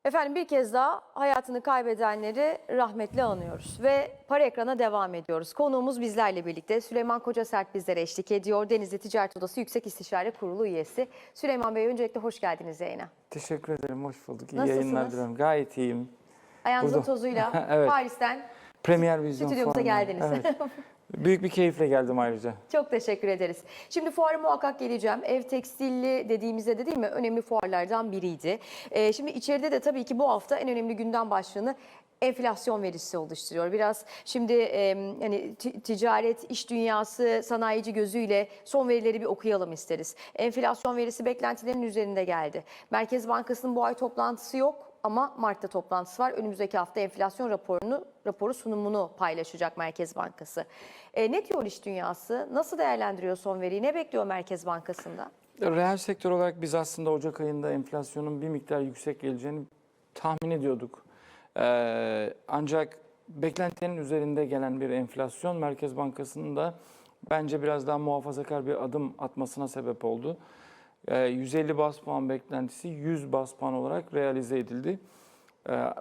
Efendim bir kez daha hayatını kaybedenleri rahmetle anıyoruz ve para ekrana devam ediyoruz. Konuğumuz bizlerle birlikte Süleyman Kocasert bizlere eşlik ediyor. Denizli Ticaret Odası Yüksek İstişare Kurulu üyesi. Süleyman Bey öncelikle hoş geldiniz yayına. Teşekkür ederim, hoş bulduk. İyi Nasılsınız? yayınlar diliyorum. Gayet iyiyim. Ayağınızın Burada. tozuyla Evet. Paris'ten Premier Vizyon stüdyomuza Fuarı'na. geldiniz. Evet. Büyük bir keyifle geldim ayrıca. Çok teşekkür ederiz. Şimdi fuara muhakkak geleceğim. Ev tekstilli dediğimizde de değil mi önemli fuarlardan biriydi. Şimdi içeride de tabii ki bu hafta en önemli gündem başlığını enflasyon verisi oluşturuyor. Biraz şimdi hani ticaret, iş dünyası, sanayici gözüyle son verileri bir okuyalım isteriz. Enflasyon verisi beklentilerin üzerinde geldi. Merkez Bankası'nın bu ay toplantısı yok. Ama Mart'ta toplantısı var. Önümüzdeki hafta enflasyon raporu sunumunu paylaşacak Merkez Bankası. Ne diyor iş dünyası? Nasıl değerlendiriyor son veriyi? Ne bekliyor Merkez Bankası'nda? Reel sektör olarak biz aslında Ocak ayında enflasyonun bir miktar yüksek geleceğini tahmin ediyorduk. Ancak beklentilerin üzerinde gelen bir enflasyon Merkez Bankası'nın da bence biraz daha muhafazakar bir adım atmasına sebep oldu. 150 bas puan beklentisi 100 bas puan olarak realize edildi.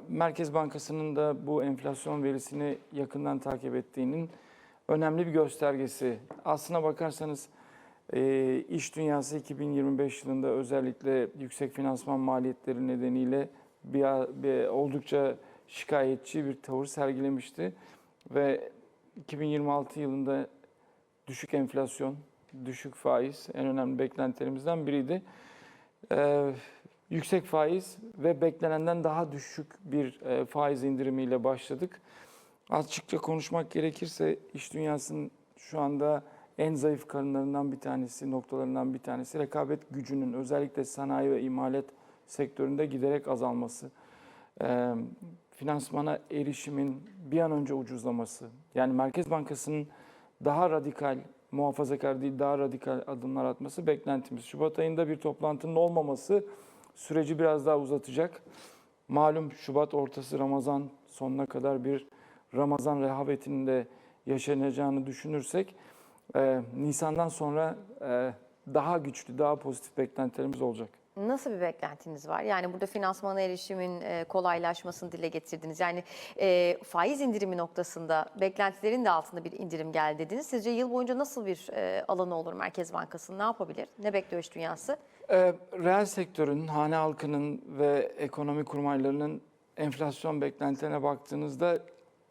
Merkez Bankası'nın da bu enflasyon verisini yakından takip ettiğinin önemli bir göstergesi. Aslına bakarsanız iş dünyası 2025 yılında özellikle yüksek finansman maliyetleri nedeniyle oldukça şikayetçi bir tavır sergilemişti. Ve 2026 yılında düşük enflasyon, düşük faiz en önemli beklentilerimizden biriydi. Yüksek faiz ve beklenenden daha düşük bir faiz indirimiyle başladık. Açıkça konuşmak gerekirse iş dünyasının şu anda en zayıf karınlarından bir tanesi, noktalarından bir tanesi rekabet gücünün özellikle sanayi ve imalat sektöründe giderek azalması. Finansmana erişimin bir an önce ucuzlaması. Yani Merkez Bankası'nın daha radikal, muhafazakar değil daha radikal adımlar atması beklentimiz. Şubat ayında bir toplantının olmaması süreci biraz daha uzatacak. Malum Şubat ortası Ramazan sonuna kadar bir Ramazan rehavetinin de yaşanacağını düşünürsek Nisan'dan sonra daha güçlü, daha pozitif beklentilerimiz olacak. Nasıl bir beklentiniz var? Yani burada finansmana erişimin kolaylaşmasını dile getirdiniz. Yani faiz indirimi noktasında beklentilerin de altında bir indirim geldi dediniz. Sizce yıl boyunca nasıl bir alanı olur Merkez Bankası'nın? Ne yapabilir? Ne bekliyor iş dünyası? Reel sektörün, hane halkının ve ekonomi kurmaylarının enflasyon beklentilerine baktığınızda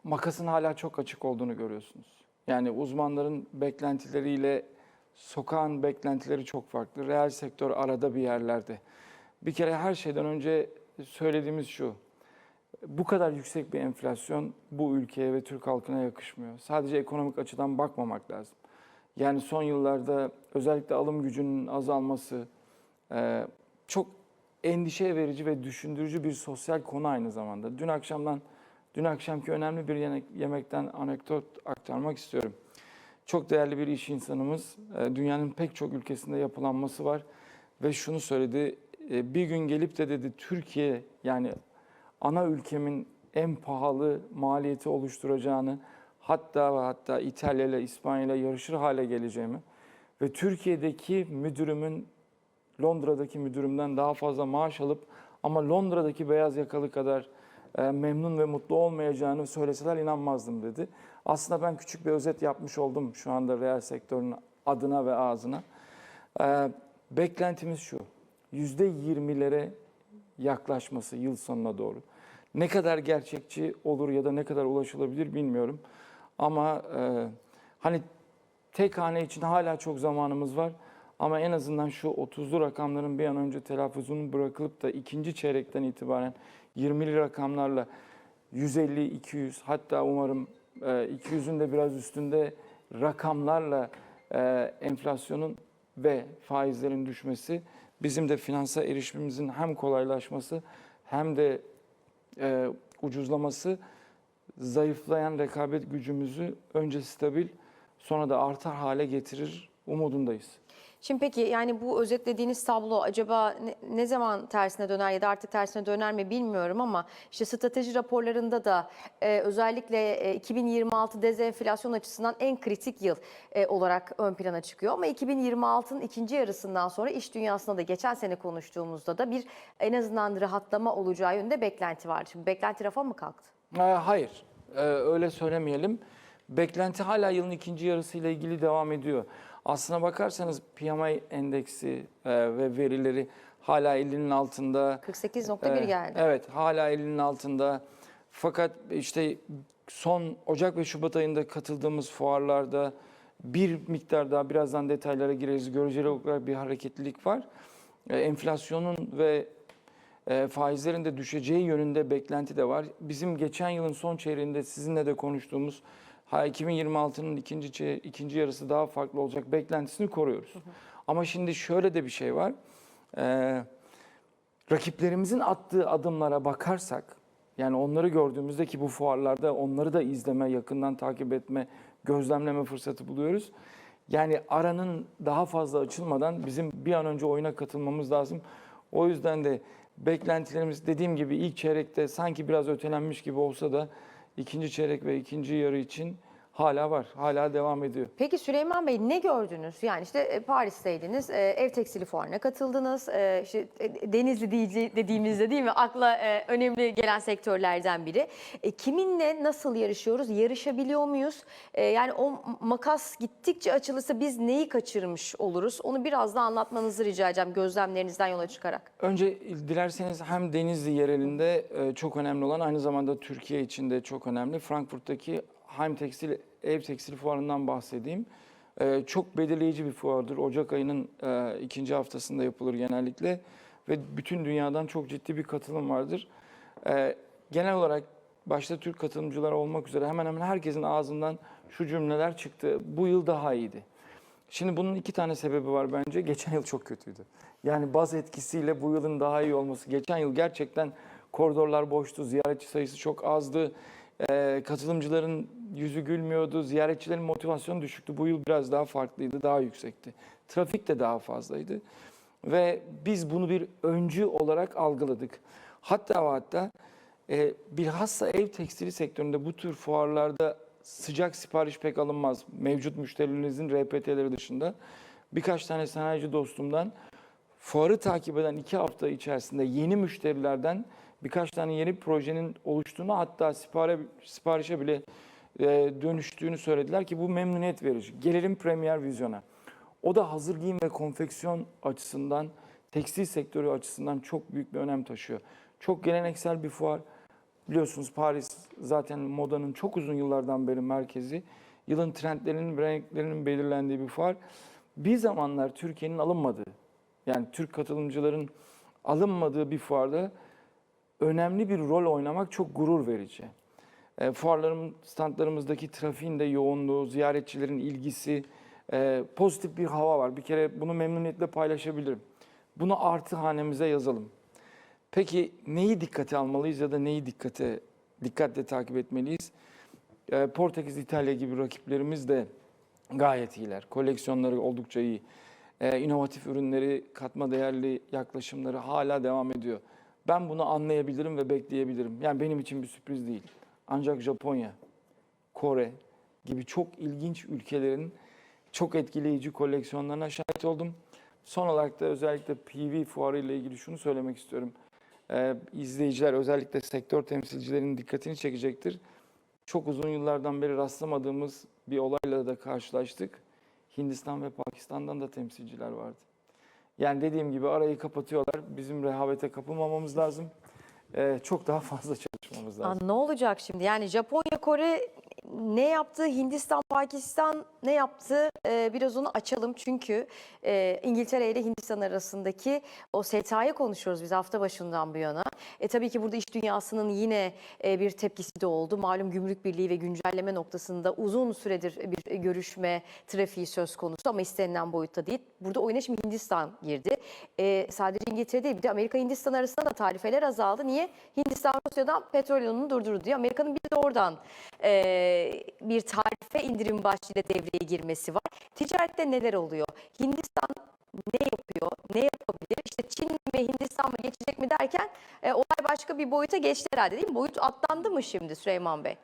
makasın hala çok açık olduğunu görüyorsunuz. Yani uzmanların beklentileriyle sokağın beklentileri çok farklı. Reel sektör arada bir yerlerde. Bir kere her şeyden önce söylediğimiz şu. Bu kadar yüksek bir enflasyon bu ülkeye ve Türk halkına yakışmıyor. Sadece ekonomik açıdan bakmamak lazım. Yani son yıllarda özellikle alım gücünün azalması çok endişe verici ve düşündürücü bir sosyal konu aynı zamanda. Dün akşamki önemli bir yemekten anekdot aktarmak istiyorum. Çok değerli bir iş insanımız, dünyanın pek çok ülkesinde yapılanması var ve şunu söyledi, bir gün gelip de dedi Türkiye yani ana ülkemin en pahalı maliyeti oluşturacağını, hatta İtalya ile İspanya ile yarışır hale geleceğimi ve Türkiye'deki müdürümün Londra'daki müdürümden daha fazla maaş alıp ama Londra'daki beyaz yakalı kadar memnun ve mutlu olmayacağını söyleseler inanmazdım dedi. Aslında ben küçük bir özet yapmış oldum şu anda reel sektörün adına ve ağzına. Beklentimiz şu, %20'lere yaklaşması yıl sonuna doğru. Ne kadar gerçekçi olur ya da ne kadar ulaşılabilir bilmiyorum. Ama hani tek hane için hala çok zamanımız var. Ama en azından şu 30'lu rakamların bir an önce telaffuzunun bırakılıp da ikinci çeyrekten itibaren 20'li rakamlarla 150, 200 hatta umarım 200'ün de biraz üstünde rakamlarla enflasyonun ve faizlerin düşmesi bizim de finansa erişimimizin hem kolaylaşması hem de ucuzlaması zayıflayan rekabet gücümüzü önce stabil sonra da artar hale getirir umudundayız. Şimdi peki yani bu özetlediğiniz tablo acaba ne zaman tersine döner ya da artık tersine döner mi bilmiyorum ama işte strateji raporlarında da özellikle 2026 dezenflasyon açısından en kritik yıl olarak ön plana çıkıyor. Ama 2026'nın ikinci yarısından sonra iş dünyasında da geçen sene konuştuğumuzda da bir en azından rahatlama olacağı yönünde beklenti vardı. Şimdi beklenti rafa mı kalktı? Hayır, öyle söylemeyelim. Beklenti hala yılın ikinci yarısıyla ilgili devam ediyor. Aslına bakarsanız PMI endeksi ve verileri hala 50'nin altında. 48,1 geldi. Evet, hala 50'nin altında. Fakat işte son Ocak ve Şubat ayında katıldığımız fuarlarda bir miktar daha, birazdan detaylara gireriz, göreceli olarak bir hareketlilik var. Enflasyonun ve faizlerin de düşeceği yönünde beklenti de var. Bizim geçen yılın son çeyreğinde sizinle de konuştuğumuz 2026'nın ikinci yarısı daha farklı olacak beklentisini koruyoruz. Ama şimdi şöyle de bir şey var. Rakiplerimizin attığı adımlara bakarsak, yani onları gördüğümüzde, ki bu fuarlarda onları da izleme, yakından takip etme, gözlemleme fırsatı buluyoruz. Yani aranın daha fazla açılmadan bizim bir an önce oyuna katılmamız lazım. O yüzden de beklentilerimiz, dediğim gibi, ilk çeyrekte sanki biraz ötelenmiş gibi olsa da ikinci çeyrek ve ikinci yarı için hala var, hala devam ediyor. Peki Süleyman Bey ne gördünüz? Yani işte Paris'teydiniz, ev tekstili fuarına katıldınız. İşte Denizli dediğimizde değil mi? Akla önemli gelen sektörlerden biri. Kiminle nasıl yarışıyoruz? Yarışabiliyor muyuz? Yani o makas gittikçe açılırsa biz neyi kaçırmış oluruz? Onu biraz da anlatmanızı rica edeceğim gözlemlerinizden yola çıkarak. Önce dilerseniz hem Denizli yerelinde çok önemli olan, aynı zamanda Türkiye için de çok önemli, Frankfurt'taki Heim Tekstil Ev Tekstil Fuarı'ndan bahsedeyim. Çok belirleyici bir fuardır. Ocak ayının ikinci haftasında yapılır genellikle ve bütün dünyadan çok ciddi bir katılım vardır. Genel olarak başta Türk katılımcılar olmak üzere hemen hemen herkesin ağzından şu cümleler çıktı: bu yıl daha iyiydi. Şimdi bunun iki tane sebebi var bence. Geçen yıl çok kötüydü. Yani baz etkisiyle bu yılın daha iyi olması. Geçen yıl gerçekten koridorlar boştu, ziyaretçi sayısı çok azdı. Katılımcıların yüzü gülmüyordu, ziyaretçilerin motivasyonu düşüktü. Bu yıl biraz daha farklıydı, daha yüksekti. Trafik de daha fazlaydı. Ve biz bunu bir öncü olarak algıladık. Hatta bilhassa ev tekstili sektöründe bu tür fuarlarda sıcak sipariş pek alınmaz. Mevcut müşterilerinizin RPT'leri dışında. Birkaç tane sanayici dostumdan fuarı takip eden 2 hafta içerisinde yeni müşterilerden birkaç tane yeni projenin oluştuğunu, hatta siparişe bile dönüştüğünü söylediler ki bu memnuniyet verici. Gelelim Premier Vizyon'a. O da hazır giyim ve konfeksiyon açısından, tekstil sektörü açısından çok büyük bir önem taşıyor. Çok geleneksel bir fuar. Biliyorsunuz Paris zaten modanın çok uzun yıllardan beri merkezi. Yılın trendlerinin, renklerinin belirlendiği bir fuar. Bir zamanlar Türkiye'nin alınmadığı, yani Türk katılımcıların alınmadığı bir fuarda önemli bir rol oynamak çok gurur verici. Standlarımızdaki trafiğin de yoğunluğu, ziyaretçilerin ilgisi, pozitif bir hava var. Bir kere bunu memnuniyetle paylaşabilirim. Bunu artı hanemize yazalım. Peki neyi dikkate almalıyız ya da neyi dikkatle takip etmeliyiz? Portekiz, İtalya gibi rakiplerimiz de gayet iyiler. Koleksiyonları oldukça iyi. İnovatif ürünleri, katma değerli yaklaşımları hala devam ediyor. Ben bunu anlayabilirim ve bekleyebilirim. Yani benim için bir sürpriz değil. Ancak Japonya, Kore gibi çok ilginç ülkelerin çok etkileyici koleksiyonlarına şahit oldum. Son olarak da özellikle PV fuarı ile ilgili şunu söylemek istiyorum. İzleyiciler, özellikle sektör temsilcilerinin dikkatini çekecektir. Çok uzun yıllardan beri rastlamadığımız bir olayla da karşılaştık. Hindistan ve Pakistan'dan da temsilciler vardı. Yani dediğim gibi arayı kapatıyorlar. Bizim rehavete kapılmamamız lazım. Çok daha fazla çalışmamız lazım. Ne olacak şimdi? Yani Japonya, Kore ne yaptı? Hindistan, Pakistan ne yaptı? Biraz onu açalım çünkü İngiltere ile Hindistan arasındaki o SETA'yı konuşuyoruz biz hafta başından bu yana. Tabii ki burada iş dünyasının yine bir tepkisi de oldu. Malum gümrük birliği ve güncelleme noktasında uzun süredir bir görüşme trafiği söz konusu ama istenilen boyutta değil. Burada oyuna şimdi Hindistan girdi. Sadece İngiltere değil, bir de Amerika Hindistan arasında da tarifeler azaldı. Niye? Hindistan Rusya'dan petrol yolunu durdurdu diyor. Amerika'nın bir de oradan bir tarife indirim başlığıyla devreye girmesi var. Ticarette neler oluyor? Hindistan ne yapıyor? Ne yapabilir? İşte Çin ve Hindistan mı geçecek mi derken olay başka bir boyuta geçti herhalde değil mi? Boyut atlandı mı şimdi Süleyman Bey?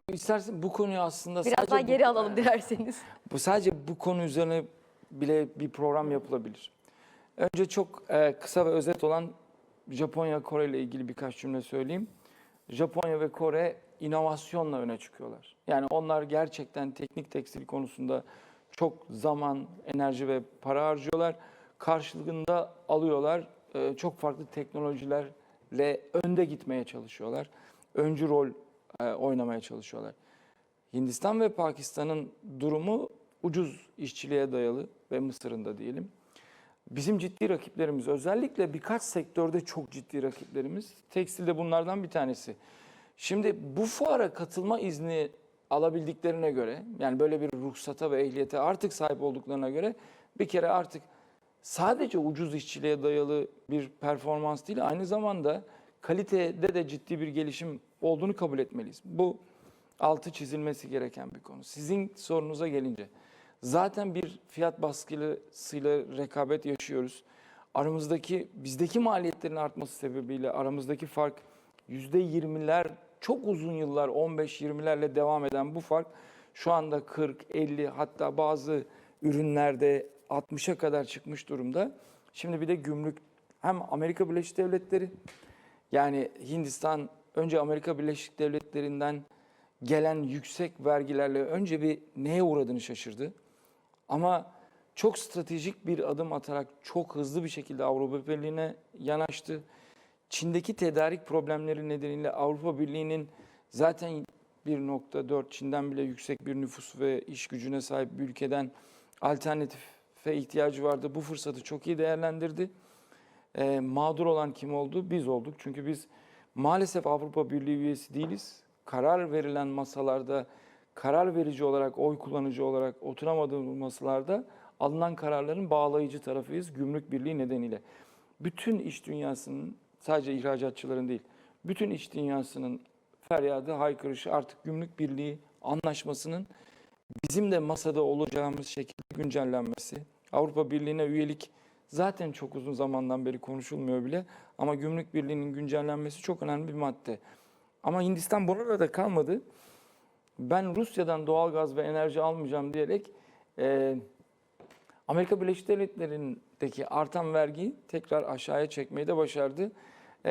İstersen bu konuyu aslında Biraz daha geri alalım dilerseniz. sadece bu konu üzerine bile bir program yapılabilir. Önce çok kısa ve özet olan Japonya, Kore ile ilgili birkaç cümle söyleyeyim. Japonya ve Kore inovasyonla öne çıkıyorlar. Yani onlar gerçekten teknik tekstil konusunda çok zaman, enerji ve para harcıyorlar. Karşılığında alıyorlar. Çok farklı teknolojilerle önde gitmeye çalışıyorlar. Öncü rol oynamaya çalışıyorlar. Hindistan ve Pakistan'ın durumu ucuz işçiliğe dayalı ve Mısır'ın da diyelim. Bizim ciddi rakiplerimiz, özellikle birkaç sektörde çok ciddi rakiplerimiz. Tekstil de bunlardan bir tanesi. Şimdi bu fuara katılma izni alabildiklerine göre, yani böyle bir ruhsata ve ehliyete artık sahip olduklarına göre bir kere artık sadece ucuz işçiliğe dayalı bir performans değil, aynı zamanda kalitede de ciddi bir gelişim olduğunu kabul etmeliyiz. Bu altı çizilmesi gereken bir konu. Sizin sorunuza gelince, zaten bir fiyat baskısıyla rekabet yaşıyoruz. Bizdeki maliyetlerin artması sebebiyle aramızdaki fark %20'ler, çok uzun yıllar 15-20'lerle devam eden bu fark şu anda 40, 50, hatta bazı ürünlerde 60'a kadar çıkmış durumda. Şimdi bir de gümrük, hem Amerika Birleşik Devletleri, yani Hindistan önce Amerika Birleşik Devletleri'nden gelen yüksek vergilerle önce bir neye uğradığını şaşırdı. Ama çok stratejik bir adım atarak çok hızlı bir şekilde Avrupa Birliği'ne yanaştı. Çin'deki tedarik problemleri nedeniyle Avrupa Birliği'nin zaten 1,4, Çin'den bile yüksek bir nüfus ve iş gücüne sahip bir ülkeden alternatife ihtiyacı vardı. Bu fırsatı çok iyi değerlendirdi. Mağdur olan kim oldu? Biz olduk. Çünkü biz maalesef Avrupa Birliği üyesi değiliz. Karar verilen masalarda, karar verici olarak, oy kullanıcı olarak oturamadığımız masalarda alınan kararların bağlayıcı tarafıyız Gümrük Birliği nedeniyle. Bütün iş dünyasının, sadece ihracatçıların değil, bütün iş dünyasının feryadı, haykırışı artık Gümrük Birliği anlaşmasının bizim de masada olacağımız şekilde güncellenmesi. Avrupa Birliği'ne üyelik zaten çok uzun zamandan beri konuşulmuyor bile, ama Gümrük Birliği'nin güncellenmesi çok önemli bir madde. Ama Hindistan burada da kalmadı. Ben Rusya'dan doğal gaz ve enerji almayacağım diyerek Amerika Birleşik Devletleri'ndeki artan vergiyi tekrar aşağıya çekmeyi de başardı.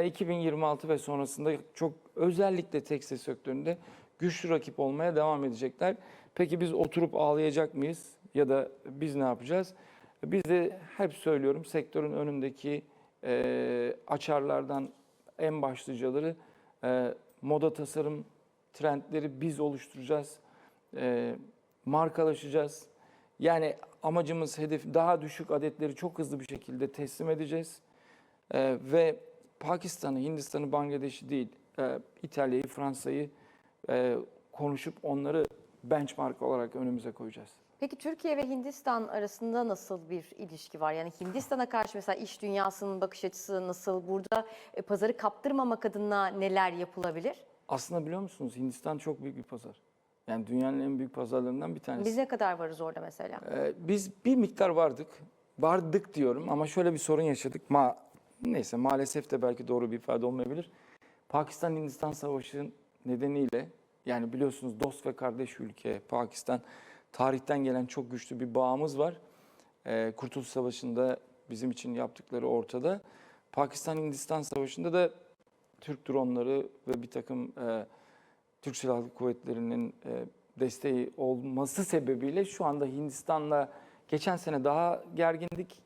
2026 ve sonrasında çok, özellikle tekstil sektöründe güçlü rakip olmaya devam edecekler. Peki biz oturup ağlayacak mıyız ya da biz ne yapacağız? Biz de hep söylüyorum, sektörün önündeki açarlardan en başlıcaları moda tasarım trendleri biz oluşturacağız. Markalaşacağız. Yani amacımız, hedef, daha düşük adetleri çok hızlı bir şekilde teslim edeceğiz. Ve Pakistan'ı, Hindistan'ı, Bangladeş'i değil, İtalya'yı, Fransa'yı konuşup onları benchmark olarak önümüze koyacağız. Peki Türkiye ve Hindistan arasında nasıl bir ilişki var? Yani Hindistan'a karşı mesela iş dünyasının bakış açısı nasıl? Burada pazarı kaptırmamak adına neler yapılabilir? Aslında biliyor musunuz, Hindistan çok büyük bir pazar. Yani dünyanın en büyük pazarlarından bir tanesi. Biz ne kadar varız orada mesela? Biz bir miktar vardık diyorum, ama şöyle bir sorun yaşadık. Neyse, maalesef de belki doğru bir ifade olmayabilir. Pakistan-Hindistan Savaşı nedeniyle, yani biliyorsunuz dost ve kardeş ülke Pakistan, tarihten gelen çok güçlü bir bağımız var. Kurtuluş Savaşı'nda bizim için yaptıkları ortada. Pakistan-Hindistan Savaşı'nda da Türk dronları ve bir takım Türk Silahlı Kuvvetleri'nin desteği olması sebebiyle şu anda Hindistan'la geçen sene daha gergindik.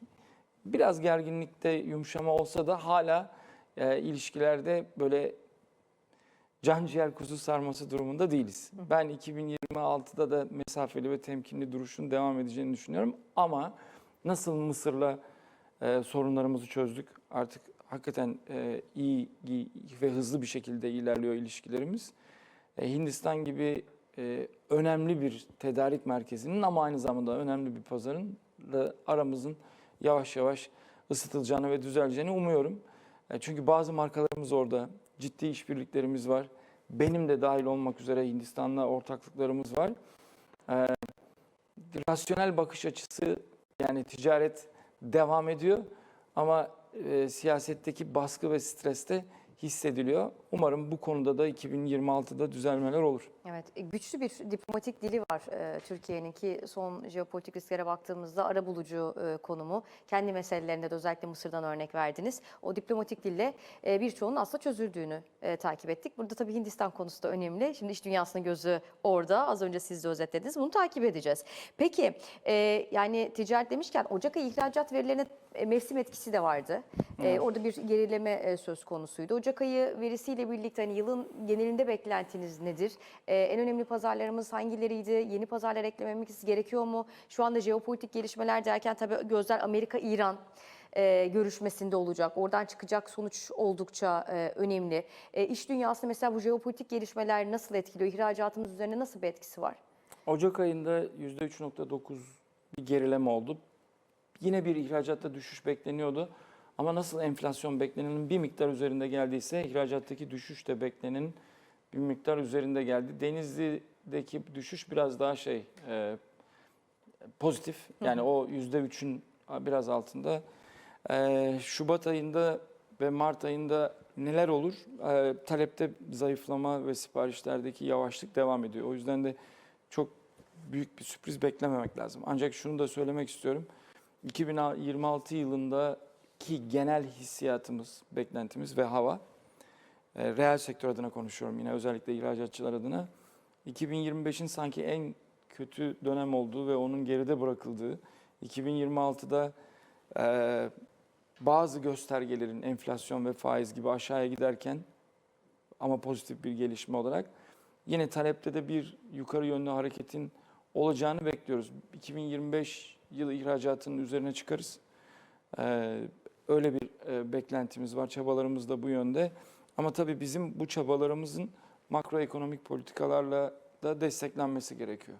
Biraz gerginlikte yumuşama olsa da hala ilişkilerde böyle can ciğer kuzu sarması durumunda değiliz. Ben 2026'da da mesafeli ve temkinli duruşun devam edeceğini düşünüyorum. Ama nasıl Mısır'la sorunlarımızı çözdük, artık hakikaten iyi ve hızlı bir şekilde ilerliyor ilişkilerimiz. Hindistan gibi önemli bir tedarik merkezinin, ama aynı zamanda önemli bir pazarın aramızın yavaş yavaş ısıtılacağını ve düzeleceğini umuyorum. Çünkü bazı markalarımız orada, ciddi işbirliklerimiz var. Benim de dahil olmak üzere Hindistan'la ortaklıklarımız var. rasyonel bakış açısı, yani ticaret devam ediyor ama siyasetteki baskı ve stres de hissediliyor. Umarım bu konuda da 2026'da düzelmeler olur. Evet, güçlü bir diplomatik dili var Türkiye'nin ki son jeopolitik risklere baktığımızda arabulucu konumu. Kendi meselelerinde de özellikle Mısır'dan örnek verdiniz. O diplomatik dille birçoğunun aslında çözüldüğünü takip ettik. Burada tabii Hindistan konusu da önemli. Şimdi iş dünyasının gözü orada. Az önce siz de özetlediniz. Bunu takip edeceğiz. Peki yani ticaret demişken Ocak ayı ihracat verilerine mevsim etkisi de vardı. Evet. Orada bir gerileme söz konusuydu. Ocak ayı verisiyle birlikte hani yılın genelinde beklentiniz nedir? En önemli pazarlarımız hangileriydi? Yeni pazarlar eklememiz gerekiyor mu? Şu anda jeopolitik gelişmeler derken tabii gözler Amerika-İran görüşmesinde olacak. Oradan çıkacak sonuç oldukça önemli. İş dünyasında mesela bu jeopolitik gelişmeler nasıl etkiliyor? İhracatımız üzerine nasıl bir etkisi var? Ocak ayında %3,9 bir gerileme oldu. Yine bir ihracatta düşüş bekleniyordu. Ama nasıl enflasyon beklenenin bir miktar üzerinde geldiyse ihracattaki düşüş de beklenenin bir miktar üzerinde geldi. Denizli'deki düşüş biraz daha pozitif. Yani o %3'ün biraz altında. Şubat ayında ve Mart ayında neler olur? Talepte zayıflama ve siparişlerdeki yavaşlık devam ediyor. O yüzden de çok büyük bir sürpriz beklememek lazım. Ancak şunu da söylemek istiyorum. 2026 yılındaki genel hissiyatımız, beklentimiz ve hava, reel sektör adına konuşuyorum yine, özellikle ihracatçılar adına, 2025'in sanki en kötü dönem olduğu ve onun geride bırakıldığı, 2026'da bazı göstergelerin enflasyon ve faiz gibi aşağıya giderken ama pozitif bir gelişme olarak yine talepte de bir yukarı yönlü hareketin olacağını bekliyoruz. 2025 yılı ihracatının üzerine çıkarız. Öyle bir beklentimiz var, çabalarımız da bu yönde. Ama tabii bizim bu çabalarımızın makroekonomik politikalarla da desteklenmesi gerekiyor.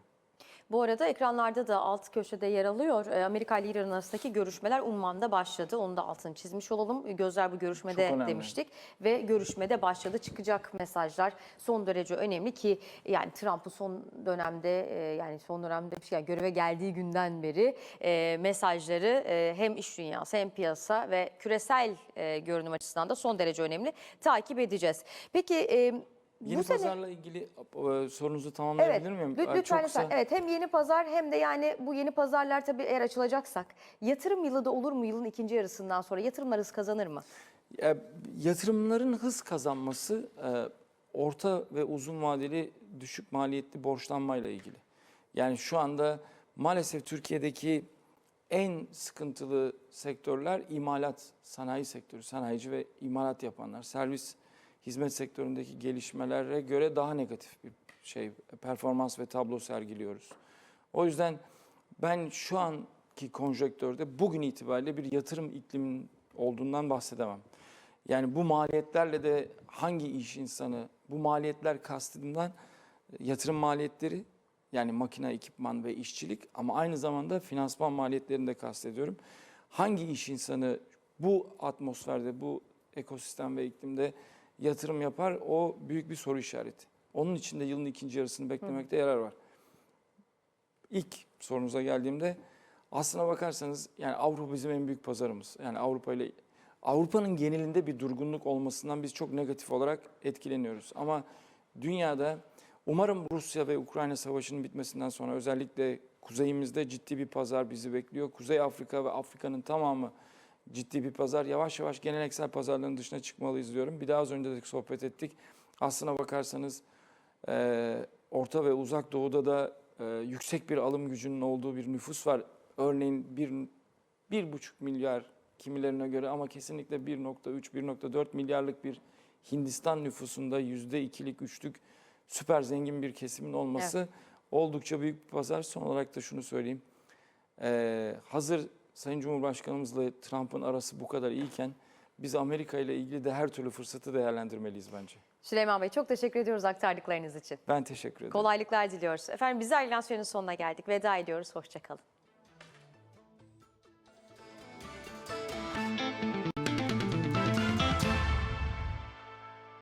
Bu arada ekranlarda da alt köşede yer alıyor. Amerika ile İran arasındaki görüşmeler Umman'da başladı. Onu da altını çizmiş olalım. Gözler bu görüşmede demiştik. Ve görüşmede başladı. Çıkacak mesajlar son derece önemli ki yani Trump'ın son dönemde yani son dönemde yani göreve geldiği günden beri mesajları hem iş dünyası hem piyasa ve küresel görünüm açısından da son derece önemli. Takip edeceğiz. Peki Yeni bu sene pazarla ilgili sorunuzu tamamlayabilir miyim? Lütfen Çok lütfen. kısa. Evet, hem yeni pazar hem de yani bu yeni pazarlar tabii eğer açılacaksak yatırım yılı da olur mu yılın ikinci yarısından sonra? Yatırımlar hız kazanır mı? Yatırımların hız kazanması orta ve uzun vadeli düşük maliyetli borçlanmayla ilgili. Yani şu anda maalesef Türkiye'deki en sıkıntılı sektörler imalat, sanayi sektörü, sanayici ve imalat yapanlar. Servis, hizmet sektöründeki gelişmelere göre daha negatif bir performans ve tablo sergiliyoruz. O yüzden ben şu anki konjonktörde bugün itibariyle bir yatırım ikliminin olduğundan bahsedemem. Yani bu maliyetlerle de hangi iş insanı, bu maliyetler kastedilen yatırım maliyetleri, yani makine, ekipman ve işçilik, ama aynı zamanda finansman maliyetlerini de kastediyorum. Hangi iş insanı bu atmosferde, bu ekosistem ve iklimde yatırım yapar, o büyük bir soru işareti. Onun için de yılın ikinci yarısını beklemekte yarar var. İlk sorunuza geldiğimde aslına bakarsanız yani Avrupa bizim en büyük pazarımız. Yani Avrupa'nın genelinde bir durgunluk olmasından biz çok negatif olarak etkileniyoruz. Ama dünyada umarım Rusya ve Ukrayna savaşının bitmesinden sonra özellikle kuzeyimizde ciddi bir pazar bizi bekliyor. Kuzey Afrika ve Afrika'nın tamamı ciddi bir pazar. Yavaş yavaş geleneksel pazarların dışına çıkmalıyız diyorum. Bir daha az önce de sohbet ettik. Aslına bakarsanız Orta ve Uzak Doğu'da da yüksek bir alım gücünün olduğu bir nüfus var. Örneğin 1,5 milyar kimilerine göre ama kesinlikle 1,3-1,4 milyarlık bir Hindistan nüfusunda %2'lik, 3'lük süper zengin bir kesimin olması oldukça büyük bir pazar. Son olarak da şunu söyleyeyim. Hazır Sayın Cumhurbaşkanımızla Trump'ın arası bu kadar iyiyken biz Amerika ile ilgili de her türlü fırsatı değerlendirmeliyiz bence. Süleyman Bey çok teşekkür ediyoruz aktardıklarınız için. Ben teşekkür ederim. Kolaylıklar diliyoruz. Efendim biz de ayrılan sürenin sonuna geldik. Veda ediyoruz. Hoşça kalın.